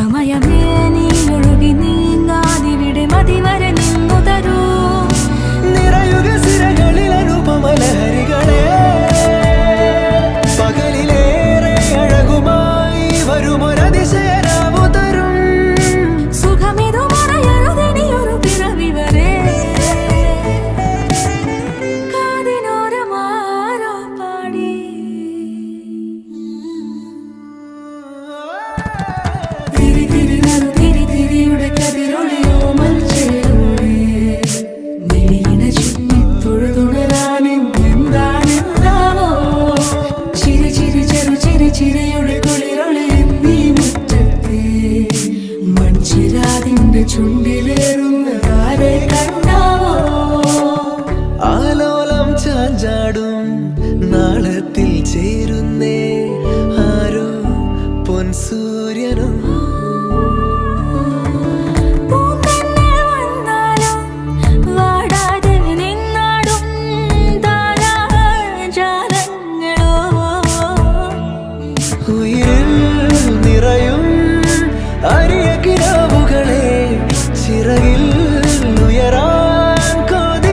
സമയമേ നീ ഒഴുകി നീങ്ങാതിവിടെ മതിവരെ നിന്നു തരൂ. നിറയുക സിരകളിൽ അനുപമലഹരികളെ, പകലിലേറെ അഴകുമായി വരുമൊരതിശയരാവു തരും. സുഖമിതു മറയരുതിനിയൊരു പിറവി വരെ. കാതിനോരമാരോ പാടി തിരി തിരി നറു തിരി തിരിയുടെ കതിരൊളിയോ മൽച്ചേരോടെ മിഴിയിണ ചുറ്റി തൊഴുതുണരാനും എന്താണെന്താവോ. ചിരി ചിരി ചെറു ചിരി ചിരിയുടെ കുളിരൊളി നീ മുറ്റത്തെ മൺചിരാതിന്റെ ചുണ്ടിലേറുന്നതാരെ കണ്ടാവോ. ആലോലം ചാഞ്ചാടും നാളത്തിൽ ചേരുന്നേ ആരോ പൊൻസൂര്യനും.